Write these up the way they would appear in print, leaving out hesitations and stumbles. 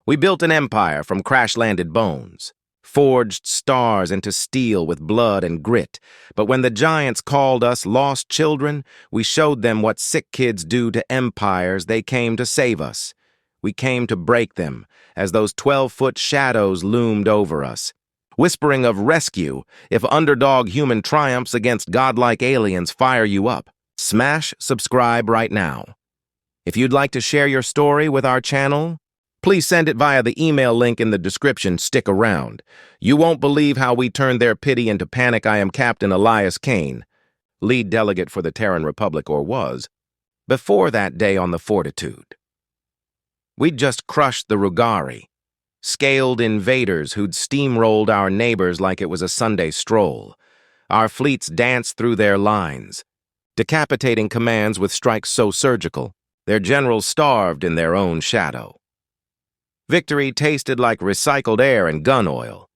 We built an empire from crash-landed bones, forged stars into steel with blood and grit. But when the giants called us lost children, we showed them what sick kids do to empires. They came to save us. We came to break them, as those 12-foot shadows loomed over us, whispering of rescue if underdog human triumphs against godlike aliens fire you up. Smash subscribe right now. If you'd like to share your story with our channel, please send it via the email link in the description. Stick around. You won't believe how we turned their pity into panic. I am Captain Elias Kane, lead delegate for the Terran Republic, or was, before that day on the Fortitude. We'd just crushed the Rugari, scaled invaders who'd steamrolled our neighbors like it was a Sunday stroll. Our fleets danced through their lines, decapitating commands with strikes so surgical, their generals starved in their own shadow. Victory tasted like recycled air and gun oil.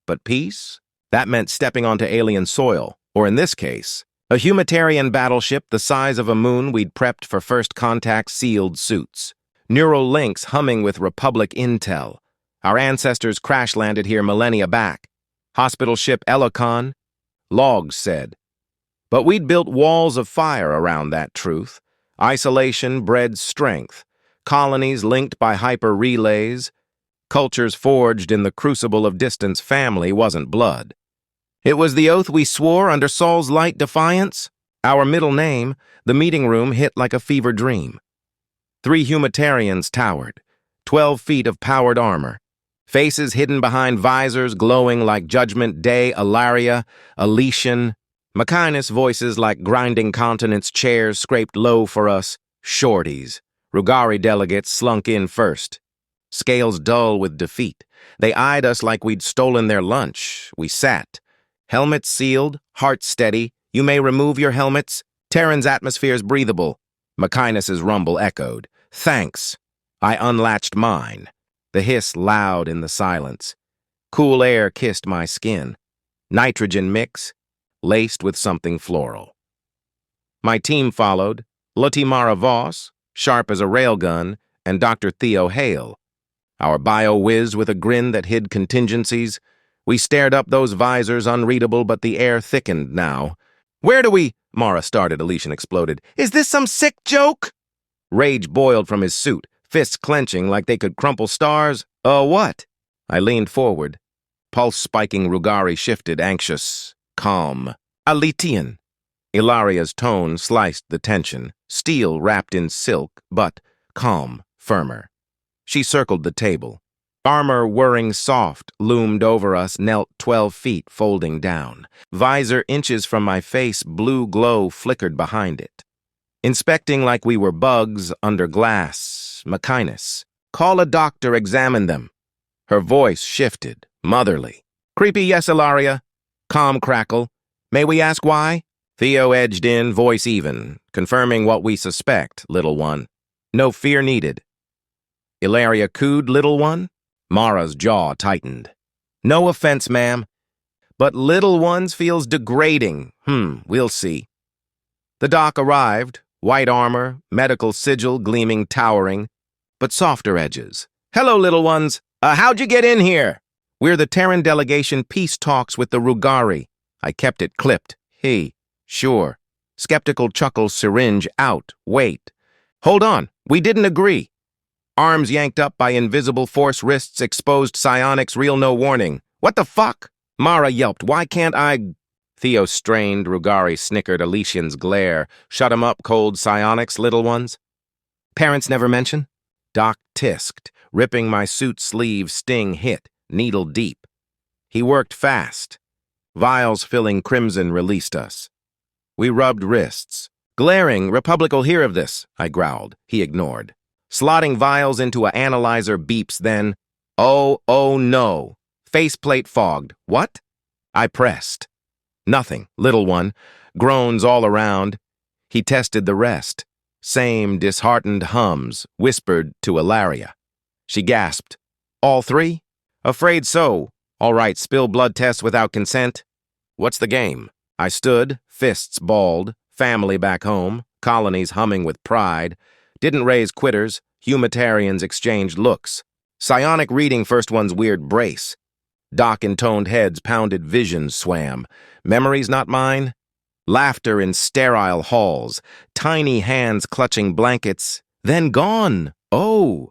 But peace? That meant stepping onto alien soil, or in this case, a Humitarian battleship the size of a moon. We'd prepped for first contact sealed suits, neural links humming with Republic intel. Our ancestors crash-landed here millennia back. Hospital ship Elikon, logs said. But we'd built walls of fire around that truth. Isolation bred strength. Colonies linked by hyper-relays. Cultures forged in the crucible of distance. Family wasn't blood. It was the oath we swore under Saul's light defiance. Our middle name, the meeting room, hit like a fever dream. 3 Humitarians towered, 12 feet of powered armor, faces hidden behind visors glowing like Judgment Day. Ilaria, Elysian, Machinus voices like grinding continents. Chairs scraped low for us. Shorties. Rugari delegates slunk in first, scales dull with defeat. They eyed us like we'd stolen their lunch. We sat, helmets sealed, hearts steady. You may remove your helmets. Terran's atmosphere's breathable. Machinus's rumble echoed. Thanks. I unlatched mine. The hiss loud in the silence. Cool air kissed my skin. Nitrogen mix, laced with something floral. My team followed. Latimara Voss, sharp as a railgun, and Dr. Theo Hale. Our bio-whiz with a grin that hid contingencies. We stared up those visors, unreadable, but the air thickened now. Where do we— Mara started. Elysian exploded. Is this some sick joke? Rage boiled from his suit, fists clenching like they could crumple stars. What? I leaned forward. Pulse spiking. Rugari shifted, anxious, calm. Alitian. Ilaria's tone sliced the tension, steel wrapped in silk, but calm, firmer. She circled the table. Armor whirring soft loomed over us, knelt 12 feet, folding down. Visor inches from my face, blue glow flickered behind it. Inspecting like we were bugs under glass. Machinus. Call a doctor, examine them. Her voice shifted, motherly. Creepy, yes, Ilaria. Calm crackle. May we ask why? Theo edged in, voice even, confirming what we suspect, little one. No fear needed. Ilaria cooed, little one? Mara's jaw tightened. No offense, ma'am, but little ones feels degrading. We'll see. The doc arrived, white armor, medical sigil gleaming towering, but softer edges. Hello, little ones. How'd you get in here? We're the Terran delegation, peace talks with the Rugari. I kept it clipped. He. Sure. Skeptical chuckle, syringe out. Wait. Hold on. We didn't agree. Arms yanked up by invisible force, wrists exposed, psionics, real no warning. What the fuck? Mara yelped. Why can't I— Theo strained. Rugari snickered. Elysian's glare. Shut 'em up, cold psionics, little ones. Parents never mention? Doc tisked, ripping my suit sleeve. Sting hit, needle deep. He worked fast. Vials filling crimson released us. We rubbed wrists. Glaring, Republic'll hear of this, I growled. He ignored. Slotting vials into a analyzer beeps, then, oh no. Faceplate fogged. What? I pressed. Nothing, little one. Groans all around. He tested the rest. Same disheartened hums, whispered to Ilaria. She gasped. All 3? Afraid so. All right, spill blood tests without consent. What's the game? I stood, fists balled, family back home, colonies humming with pride. Didn't raise quitters, Humitarians exchanged looks. Psionic reading first one's weird brace. Doc intoned heads pounded visions swam. Memories not mine? Laughter in sterile halls. Tiny hands clutching blankets. Then gone. Oh.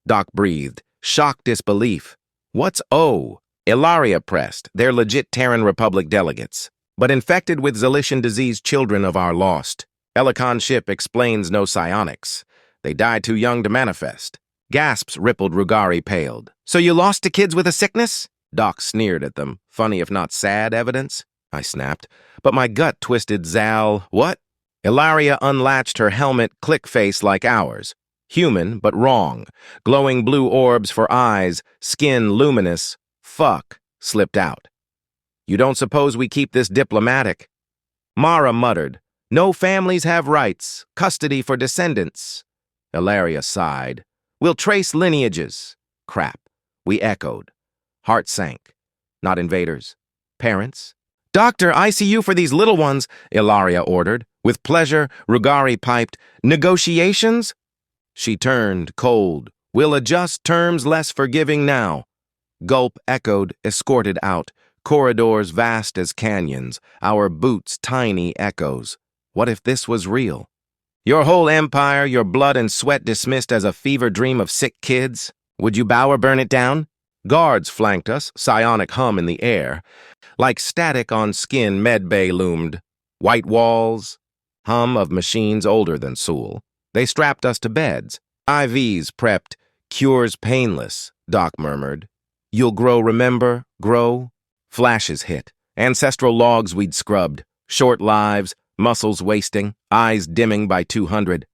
Doc breathed. Shocked disbelief. What's O? Ilaria pressed. They're legit Terran Republic delegates. But infected with Zilician disease children of our lost. Elikon ship explains no psionics. They died too young to manifest. Gasps rippled Rugari paled. So you lost to kids with a sickness? Doc sneered at them. Funny if not sad evidence? I snapped. But my gut twisted Zal. What? Ilaria unlatched her helmet click face like ours. Human, but wrong. Glowing blue orbs for eyes, skin luminous. Fuck, slipped out. You don't suppose we keep this diplomatic? Mara muttered. No families have rights. Custody for descendants. Ilaria sighed. We'll trace lineages. Crap. We echoed. Heart sank. Not invaders. Parents? Doctor, ICU for these little ones, Ilaria ordered. With pleasure, Rugari piped, Negotiations? She turned, cold. We'll adjust terms less forgiving now. Gulp echoed, escorted out. Corridors vast as canyons, our boots tiny echoes. What if this was real? Your whole empire, your blood and sweat dismissed as a fever dream of sick kids? Would you bow or burn it down? Guards flanked us, psionic hum in the air. Like static on skin, medbay loomed. White walls, hum of machines older than Sul. They strapped us to beds. IVs prepped. Cures painless, Doc murmured. You'll grow, remember? Grow? Flashes hit. Ancestral logs we'd scrubbed. Short lives, muscles wasting, eyes dimming by 200.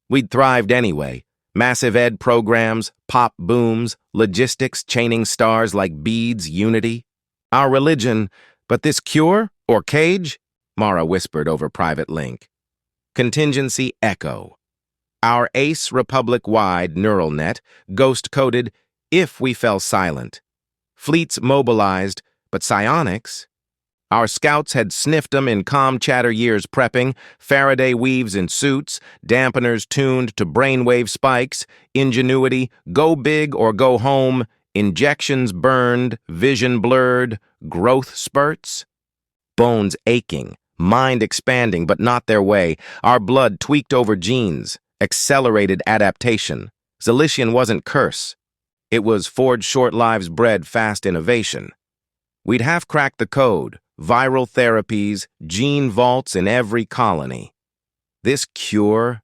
We'd thrived anyway. Massive ed programs, pop booms, logistics chaining stars like beads, unity. Our religion, but this cure or cage? Mara whispered over private link. Contingency echo. Our ACE Republic-wide neural net, ghost-coded, if we fell silent. Fleets mobilized, but psionics? Our scouts had sniffed them in calm chatter years prepping, Faraday weaves in suits, dampeners tuned to brainwave spikes, ingenuity, go big or go home, injections burned, vision blurred, growth spurts. Bones aching, mind expanding but not their way, our blood tweaked over genes, accelerated adaptation. Zilician wasn't curse. It was forged short lives bred fast innovation. We'd half cracked the code. Viral therapies, gene vaults in every colony. This cure?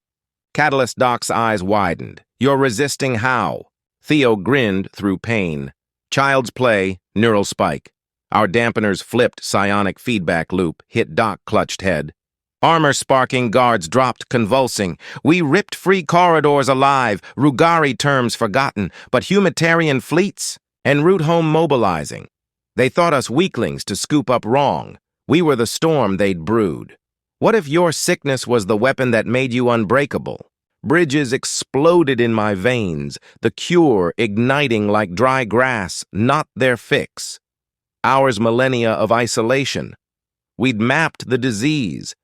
Catalyst Doc's eyes widened. You're resisting how? Theo grinned through pain. Child's play, neural spike. Our dampeners flipped psionic feedback loop, hit Doc clutched head. Armor sparking, guards dropped convulsing. We ripped free corridors alive, Rugari terms forgotten, but Humitarian fleets en route home mobilizing. They thought us weaklings to scoop up wrong. We were the storm they'd brewed. What if your sickness was the weapon that made you unbreakable? Bridges exploded in my veins, the cure igniting like dry grass, not their fix. Ours millennia of isolation. We'd mapped the disease,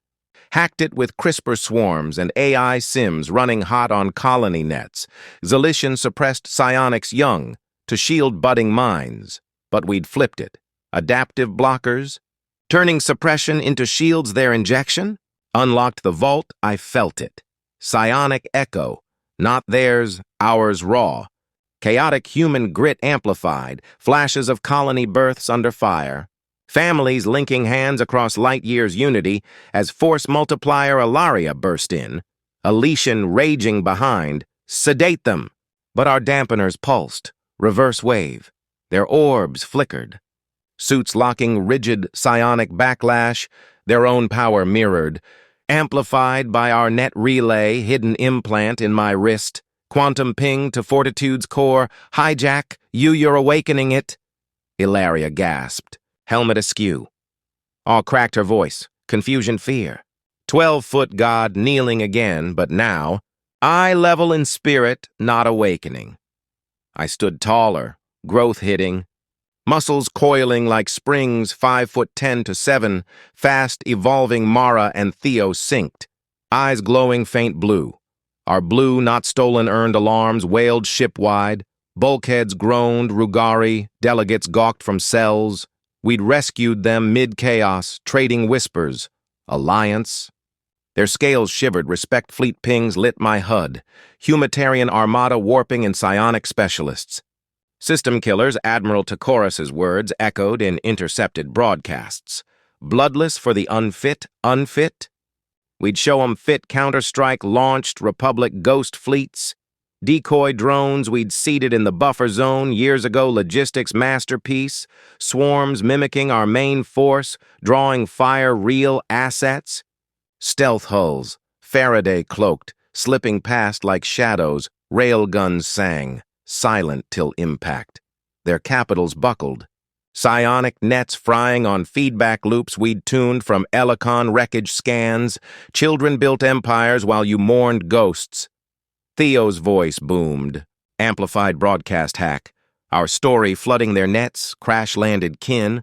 hacked it with CRISPR swarms and AI sims running hot on colony nets. Zilician suppressed psionics young to shield budding minds. But we'd flipped it. Adaptive blockers, turning suppression into shields their injection, unlocked the vault, I felt it. Psionic echo, not theirs, ours raw. Chaotic human grit amplified, flashes of colony births under fire. Families linking hands across light years unity as force multiplier Ilaria burst in. Elysian raging behind, sedate them. But our dampeners pulsed, reverse wave. Their orbs flickered. Suits locking rigid psionic backlash, their own power mirrored. Amplified by our net relay, hidden implant in my wrist. Quantum ping to Fortitude's core. Hijack, you're awakening it. Ilaria gasped, helmet askew. All cracked her voice, confusion fear. 12-foot god kneeling again, but now, eye level in spirit, not awakening. I stood taller. Growth hitting, muscles coiling like springs 5'10" to 7, fast evolving Mara and Theo synced, eyes glowing faint blue. Our blue, not stolen earned alarms wailed ship-wide. Bulkheads groaned, Rugari, delegates gawked from cells. We'd rescued them mid-chaos, trading whispers. Alliance. Their scales shivered, respect fleet pings lit my HUD. Humitarian armada warping and psionic specialists. System killers, Admiral Takoras's words echoed in intercepted broadcasts. Bloodless for the unfit, unfit? We'd show 'em fit counter-strike launched Republic ghost fleets. Decoy drones we'd seeded in the buffer zone, years ago logistics masterpiece. Swarms mimicking our main force, drawing fire real assets. Stealth hulls, Faraday cloaked, slipping past like shadows, railguns sang, silent till impact. Their capitals buckled. Psionic nets frying on feedback loops we'd tuned from Elicon wreckage scans. Children built empires while you mourned ghosts. Theo's voice boomed, amplified broadcast hack. Our story flooding their nets, crash-landed kin.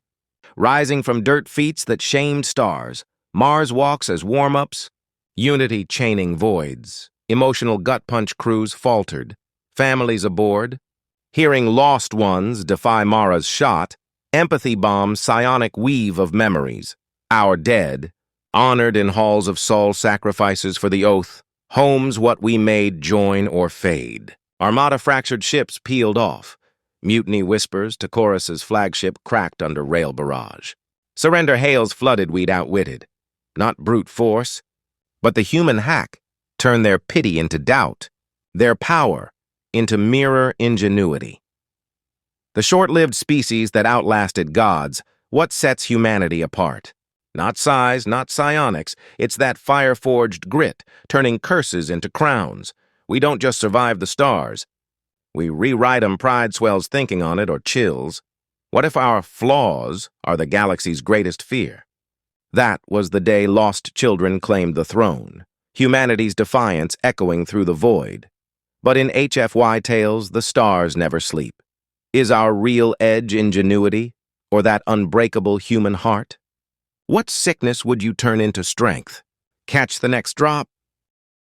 Rising from dirt feats that shamed stars. Mars walks as warm-ups. Unity chaining voids. Emotional gut-punch crews faltered. Families aboard. Hearing lost ones defy Mara's shot. Empathy bombs psionic weave of memories. Our dead, honored in halls of soul sacrifices for the oath. Homes what we made join or fade. Armada fractured ships peeled off. Mutiny whispers, Takoras's flagship cracked under rail barrage. Surrender hails flooded we'd outwitted. Not brute force, but the human hack turned their pity into doubt, their power into mirror ingenuity. The short-lived species that outlasted gods, what sets humanity apart? Not size, not psionics, it's that fire-forged grit, turning curses into crowns. We don't just survive the stars. We rewrite 'em, pride swells thinking on it, or chills. What if our flaws are the galaxy's greatest fear? That was the day lost children claimed the throne, humanity's defiance echoing through the void. But in HFY tales, the stars never sleep. Is our real edge ingenuity, or that unbreakable human heart? What sickness would you turn into strength? Catch the next drop.